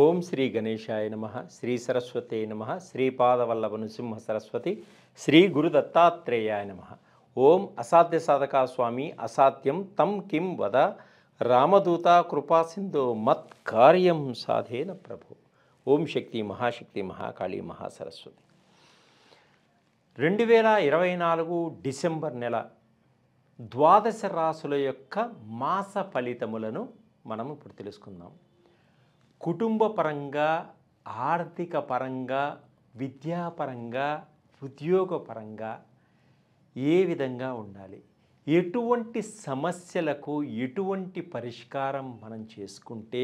ఓం శ్రీ గణేశాయ నమః, శ్రీ సరస్వతే నమః, శ్రీపాదవల్లభ నృసింహ సరస్వతి, శ్రీ గురు దత్తాత్రేయాయ నమః. ఓం అసాధ్య సాధకా స్వామి అసాధ్యం తం కిం వద, రామదూత కృపాసింధో మత్ కార్యం సాధేన ప్రభు. ఓం శక్తి మహాశక్తి మహాకాళి మహాసరస్వతి. 2024 డిసెంబర్ నెల ద్వాదశ రాశుల యొక్క మాస ఫలితములను మనం ఇప్పుడు తెలుసుకుందాం. కుటుంబ పరంగా, ఆర్థిక పరంగా, విద్యాపరంగా, ఉద్యోగపరంగా ఏ విధంగా ఉండాలి, ఎటువంటి సమస్యలకు ఎటువంటి పరిష్కారం మనం చేసుకుంటే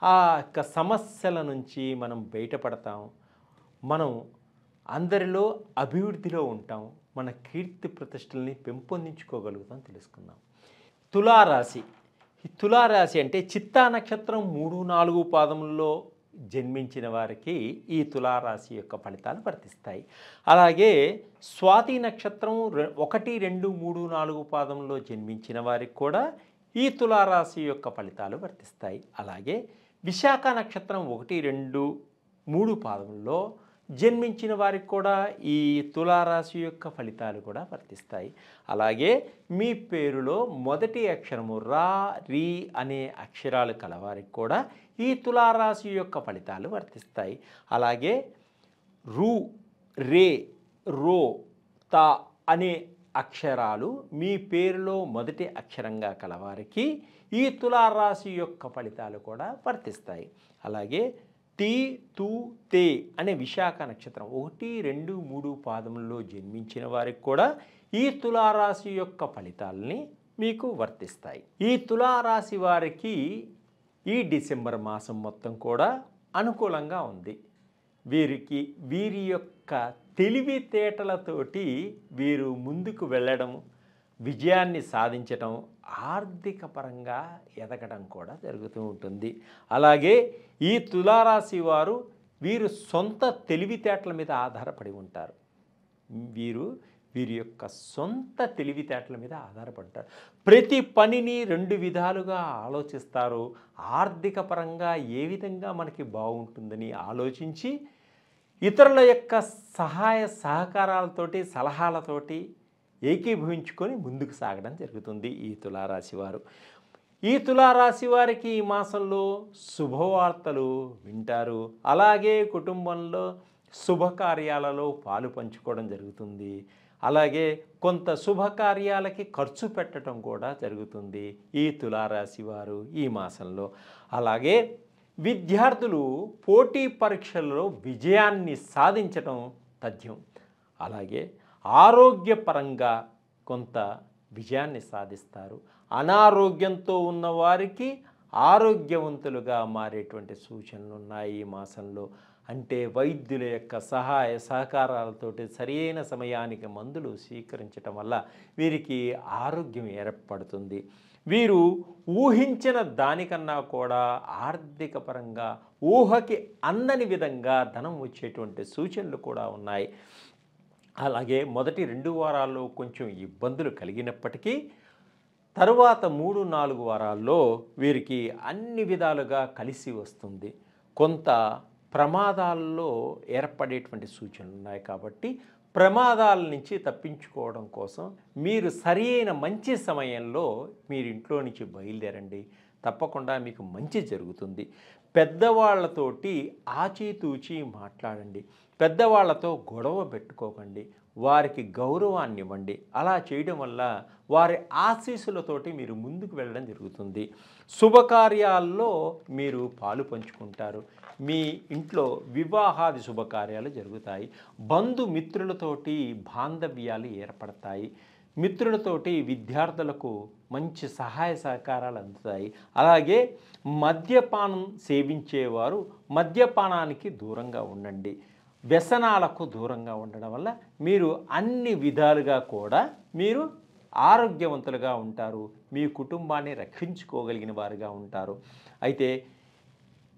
ఆ యొక్క సమస్యల నుంచి మనం బయటపడతాం, మనం అందరిలో అభివృద్ధిలో ఉంటాం, మన కీర్తి ప్రతిష్టల్ని పెంపొందించుకోగలుగుతాం తెలుసుకుందాం. తులారాశి. ఈ తులారాశి అంటే చిత్తా నక్షత్రం 3-4 పాదముల్లో జన్మించిన వారికి ఈ తులారాశి యొక్క ఫలితాలు వర్తిస్తాయి. అలాగే స్వాతి నక్షత్రం 1, 2, 3, 4 పాదంలో జన్మించిన వారికి కూడా ఈ తులారాశి యొక్క ఫలితాలు వర్తిస్తాయి. అలాగే విశాఖ నక్షత్రం 1, 2, 3 పాదముల్లో జన్మించిన వారికి కూడా ఈ తులారాశి యొక్క ఫలితాలు కూడా వర్తిస్తాయి. అలాగే మీ పేరులో మొదటి అక్షరము రా, రీ అనే అక్షరాలు కలవారికి కూడా ఈ తులారాశి యొక్క ఫలితాలు వర్తిస్తాయి. అలాగే రు, రే, రో, తా అనే అక్షరాలు మీ పేరులో మొదటి అక్షరంగా కలవారికి ఈ తులారాశి యొక్క ఫలితాలు కూడా వర్తిస్తాయి. అలాగే టీ, తూ, తే అనే విశాఖ నక్షత్రం 1, 2, 3 పాదముల్లో జన్మించిన వారికి కూడా ఈ తులారాశి యొక్క ఫలితాలని మీకు వర్తిస్తాయి. ఈ తులారాశి వారికి ఈ డిసెంబర్ మాసం మొత్తం కూడా అనుకూలంగా ఉంది. వీరి యొక్క తెలివితేటలతోటి వీరు ముందుకు వెళ్ళడం, విజయాన్ని సాధించటం, ఆర్థిక పరంగా ఎదగడం కూడా జరుగుతూ ఉంటుంది. అలాగే ఈ తులారాశి వారు వీరు సొంత తెలివితేటల మీద ఆధారపడి ఉంటారు. వీరి యొక్క సొంత తెలివితేటల మీద ఆధారపడతారు. ప్రతి పనిని 2 విధాలుగా ఆలోచిస్తారు. ఆర్థిక పరంగా ఏ విధంగా మనకి బాగుంటుందని ఆలోచించి ఇతరుల యొక్క సహాయ సహకారాలతోటి, సలహాలతోటి ఏకీభవించుకొని ముందుకు సాగడం జరుగుతుంది ఈ తులారాశి వారు. ఈ తులారాశి వారికి ఈ మాసంలో శుభవార్తలు వింటారు. అలాగే కుటుంబంలో శుభకార్యాలలో పాలు పంచుకోవడం జరుగుతుంది. అలాగే కొంత శుభకార్యాలకి ఖర్చు పెట్టడం కూడా జరుగుతుంది ఈ తులారాశి వారు ఈ మాసంలో. అలాగే విద్యార్థులు పోటీ పరీక్షల్లో విజయాన్ని సాధించడం తథ్యం. అలాగే ఆరోగ్యపరంగా కొంత విజయాన్ని సాధిస్తారు. అనారోగ్యంతో ఉన్నవారికి ఆరోగ్యవంతులుగా మారేటువంటి సూచనలు ఉన్నాయి ఈ మాసంలో. అంటే వైద్యుల యొక్క సహాయ సహకారాలతోటి సరైన సమయానికి మందులు స్వీకరించడం వల్ల వీరికి ఆరోగ్యం ఏర్పడుతుంది. వీరు ఊహించిన దానికన్నా కూడా ఆర్థిక పరంగా ఊహకి అందని విధంగా ధనం వచ్చేటువంటి సూచనలు కూడా ఉన్నాయి. అలాగే మొదటి 2 వారాల్లో కొంచెం ఇబ్బందులు కలిగినప్పటికీ తరువాత 3-4 వారాల్లో వీరికి అన్ని విధాలుగా కలిసి వస్తుంది. కొంత ప్రమాదాల్లో ఏర్పడేటువంటి సూచనలు ఉన్నాయి. కాబట్టి ప్రమాదాల నుంచి తప్పించుకోవడం కోసం మీరు సరైన మంచి సమయంలో మీరు ఇంట్లో నుంచి బయలుదేరండి. తప్పకుండా మీకు మంచి జరుగుతుంది. పెద్దవాళ్లతోటి ఆచితూచి మాట్లాడండి. పెద్దవాళ్లతో గొడవ పెట్టుకోకండి. వారికి గౌరవాన్ని ఇవ్వండి. అలా చేయడం వల్ల వారి ఆశీస్సులతోటి మీరు ముందుకు వెళ్ళడం జరుగుతుంది. శుభకార్యాల్లో మీరు పాలు పంచుకుంటారు. మీ ఇంట్లో వివాహాది శుభకార్యాలు జరుగుతాయి. బంధుమిత్రులతోటి బాంధవ్యాలు ఏర్పడతాయి. మిత్రులతోటి విద్యార్థులకు మంచి సహాయ సహకారాలు అందుతాయి. అలాగే మద్యపానం సేవించేవారు మద్యపానానికి దూరంగా ఉండండి. వ్యసనాలకు దూరంగా ఉండడం వల్ల మీరు అన్ని విధాలుగా కూడా మీరు ఆరోగ్యవంతులుగా ఉంటారు. మీ కుటుంబాన్ని రక్షించుకోగలిగిన వారుగా ఉంటారు. అయితే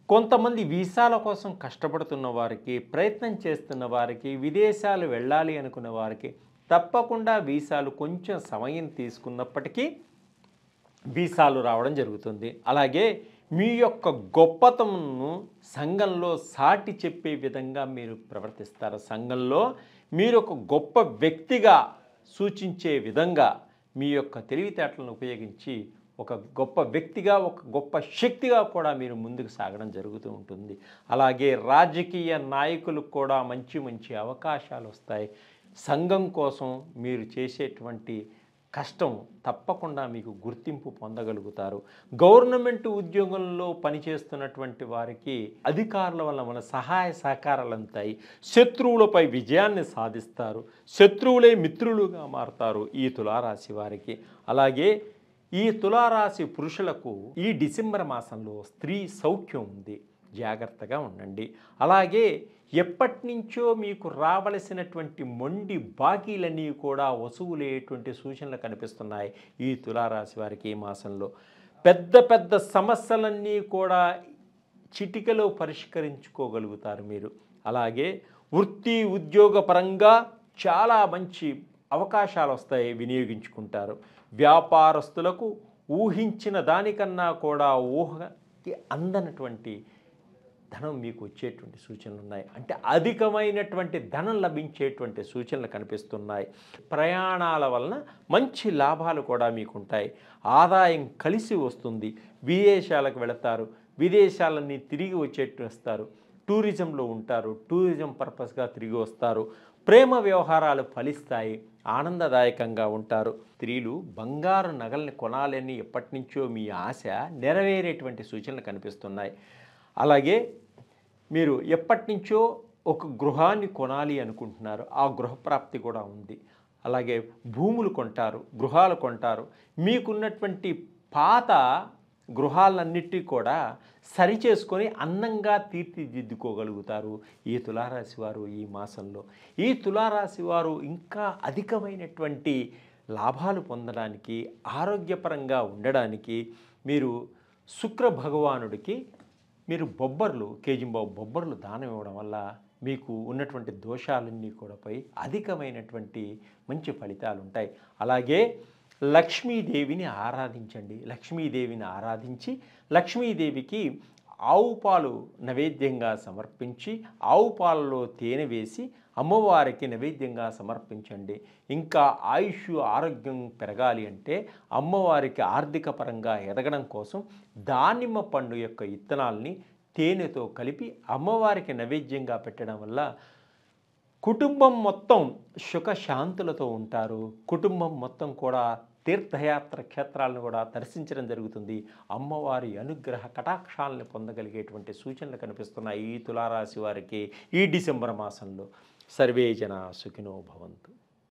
కొంతమంది వీసాల కోసం కష్టపడుతున్న వారికి, ప్రయత్నం చేస్తున్న వారికి, విదేశాలు వెళ్ళాలి అనుకున్న వారికి తప్పకుండా వీసాలు కొంచెం సమయం తీసుకున్నప్పటికీ వీసాలు రావడం జరుగుతుంది. అలాగే మీ యొక్క గొప్పతనను సంఘంలో సాటి చెప్పే విధంగా మీరు ప్రవర్తిస్తారు. సంఘంలో మీరు ఒక గొప్ప వ్యక్తిగా సూచించే విధంగా మీ యొక్క తెలివితేటలను ఉపయోగించి ఒక గొప్ప వ్యక్తిగా, ఒక గొప్ప శక్తిగా కూడా మీరు ముందుకు సాగడం జరుగుతూ ఉంటుంది. అలాగే రాజకీయ నాయకులకు కూడా మంచి మంచి అవకాశాలు వస్తాయి. సంఘం కోసం మీరు చేసేటువంటి కష్టం తప్పకుండా మీకు గుర్తింపు పొందగలుగుతారు. గవర్నమెంట్ ఉద్యోగంలో పనిచేస్తున్నటువంటి వారికి అధికారుల వల్ల మన సహాయ సహకారాలు అందుతాయి. శత్రువులపై విజయాన్ని సాధిస్తారు. శత్రువులే మిత్రులుగా మారుతారు ఈ తులారాశి వారికి. అలాగే ఈ తులారాశి పురుషులకు ఈ డిసెంబర్ మాసంలో స్త్రీ సౌఖ్యం ఉంది, జాగ్రత్తగా ఉండండి. అలాగే ఎప్పటి నుంచో మీకు రావలసినటువంటి మొండి బాకీలన్నీ కూడా వసూలయ్యేటువంటి సూచనలు కనిపిస్తున్నాయి ఈ తులారాశి వారికి. ఈ మాసంలో పెద్ద పెద్ద సమస్యలన్నీ కూడా చిటికలో పరిష్కరించుకోగలుగుతారు మీరు. అలాగే వృత్తి ఉద్యోగ పరంగా చాలా మంచి అవకాశాలు వస్తాయి, వినియోగించుకుంటారు. వ్యాపారస్తులకు ఊహించిన దానికన్నా కూడా ఊహకి అందనటువంటి ధనం మీకు వచ్చేటువంటి సూచనలు ఉన్నాయి. అంటే అధికమైనటువంటి ధనం లభించేటువంటి సూచనలు కనిపిస్తున్నాయి. ప్రయాణాల వలన మంచి లాభాలు కూడా మీకు ఉంటాయి. ఆదాయం కలిసి వస్తుంది. విదేశాలకు వెళతారు, విదేశాలన్నీ తిరిగి వచ్చేట్టు వస్తారు. టూరిజంలో ఉంటారు, టూరిజం పర్పస్గా తిరిగి వస్తారు. ప్రేమ వ్యవహారాలు ఫలిస్తాయి, ఆనందదాయకంగా ఉంటారు. స్త్రీలు బంగారు నగల్ని కొనాలని ఎప్పటి నుంచో మీ ఆశ నెరవేరేటువంటి సూచనలు కనిపిస్తున్నాయి. అలాగే మీరు ఎప్పటి నుంచో ఒక గృహాన్ని కొనాలి అనుకుంటున్నారు, ఆ గృహప్రాప్తి కూడా ఉంది. అలాగే భూములు కొంటారు, గృహాలు కొంటారు. మీకున్నటువంటి పాత గృహాలన్నిటి కూడా సరిచేసుకొని అందంగా తీర్చిదిద్దుకోగలుగుతారు ఈ తులారాశి వారు ఈ మాసంలో. ఈ తులారాశి వారు ఇంకా అధికమైనటువంటి లాభాలు పొందడానికి, ఆరోగ్యపరంగా ఉండడానికి మీరు శుక్ర భగవానుడికి మీరు కేజీంబావు బొబ్బర్లు దానం ఇవ్వడం వల్ల మీకు ఉన్నటువంటి దోషాలన్నీ కూడా పోయి అధికమైనటువంటి మంచి ఫలితాలు ఉంటాయి. అలాగే లక్ష్మీదేవిని ఆరాధించండి. లక్ష్మీదేవిని ఆరాధించి లక్ష్మీదేవికి ఆవు పాలు నైవేద్యంగా సమర్పించి, ఆవు పాలలో తేనె వేసి అమ్మవారికి నైవేద్యంగా సమర్పించండి. ఇంకా ఆయుష్ ఆరోగ్యం పెరగాలి అంటే, అమ్మవారికి ఆర్థిక పరంగా ఎదగడం కోసం దానిమ్మ పండు యొక్క ఇత్తనాల్ని తేనెతో కలిపి అమ్మవారికి నైవేద్యంగా పెట్టడం వల్ల కుటుంబం మొత్తం సుఖశాంతులతో ఉంటారు. కుటుంబం మొత్తం కూడా తీర్థయాత్ర క్షేత్రాలను కూడా దర్శించడం జరుగుతుంది. అమ్మవారి అనుగ్రహ కటాక్షాలను పొందగలిగేటువంటి సూచనలు కనిపిస్తున్నాయి ఈ తులారాశి వారికి ఈ డిసెంబర్ మాసంలో. సర్వే జనా సుఖినో భవంతు.